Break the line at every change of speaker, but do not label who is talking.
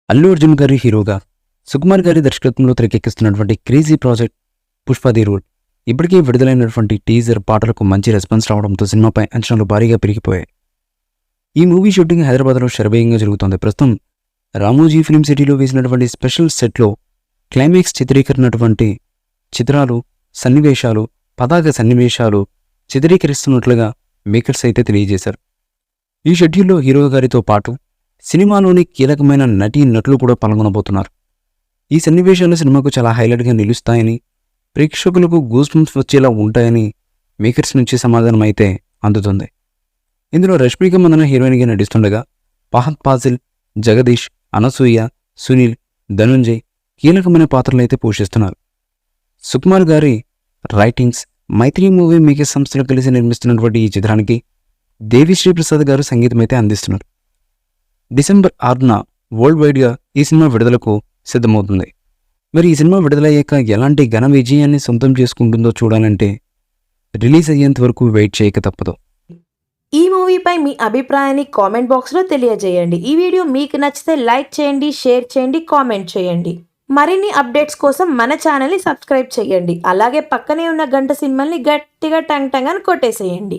అల్లు అర్జున్ గారి హీరోగా సుకుమార్ గారి దర్శకత్వంలో తెరకెక్కిస్తున్నటువంటి crazy project Pushpa The Rule ఇప్పటికే విడుదలైనటువంటి టీజర్ పాటలకు మంచి రెస్పాన్స్ రావడంతో సినిమాపై అంచనాలు భారీగా పెరిగిపోయాయి. ఈ మూవీ షూటింగ్ హైదరాబాద్లో శరవేగంగా జరుగుతోంది. ప్రస్తుతం రామోజీ ఫిల్మ్ సిటీలో వేసినటువంటి స్పెషల్ సెట్లో క్లైమాక్స్ చిత్రీకరించినటువంటి చిత్రాలు, సన్నివేశాలు, పతాక సన్నివేశాలు చిత్రీకరిస్తున్నట్లుగా మేకర్స్ అయితే తెలియజేశారు. ఈ షెడ్యూల్లో హీరో గారితో పాటు సినిమాలోని కీలకమైన నటీ నటులు కూడా పాల్గొనబోతున్నారు. ఈ సన్నివేశాలు సినిమాకు చాలా హైలైట్గా నిలుస్తాయని, ప్రేక్షకులకు గూస్బంప్స్ వచ్చేలా ఉంటాయని మేకర్స్ నుంచి సమాధానం అయితే అందుతుంది. ఇందులో రష్మిక మందన హీరోయిన్గా నటిస్తుండగా ఫహద్ ఫాజిల్, జగదీష్, అనసూయ, సునీల్, ధనుంజయ్ కీలకమైన పాత్రలైతే పోషిస్తున్నారు. సుకుమార్ గారి రైటింగ్స్, మైత్రి మూవీ మేకర్స్ సంస్థలు కలిసి నిర్మిస్తున్నటువంటి ఈ చిత్రానికి దేవిశ్రీ ప్రసాద్ గారు సంగీతం అయితే అందిస్తున్నారు. డిసెంబర్ 6న వరల్డ్ వైడ్గా ఈ సినిమా విడుదలకు సిద్ధమవుతుంది. మరి ఈ సినిమా విడుదలయ్యాక ఎలాంటి ఘన విజయాన్ని సొంతం చేసుకుంటుందో చూడాలంటే రిలీజ్ అయ్యేంత వరకు వెయిట్ చేయక తప్పదు.
ఈ మూవీపై మీ అభిప్రాయాన్ని కామెంట్ బాక్స్లో తెలియజేయండి. ఈ వీడియో మీకు నచ్చితే లైక్ చేయండి, షేర్ చేయండి, కామెంట్ చేయండి. మరిన్ని అప్డేట్స్ కోసం మన ఛానల్ని సబ్స్క్రైబ్ చేయండి. అలాగే పక్కనే ఉన్న గంట సింబల్ని గట్టిగా టంగ్ టంగ్ అని కొట్టేసేయండి.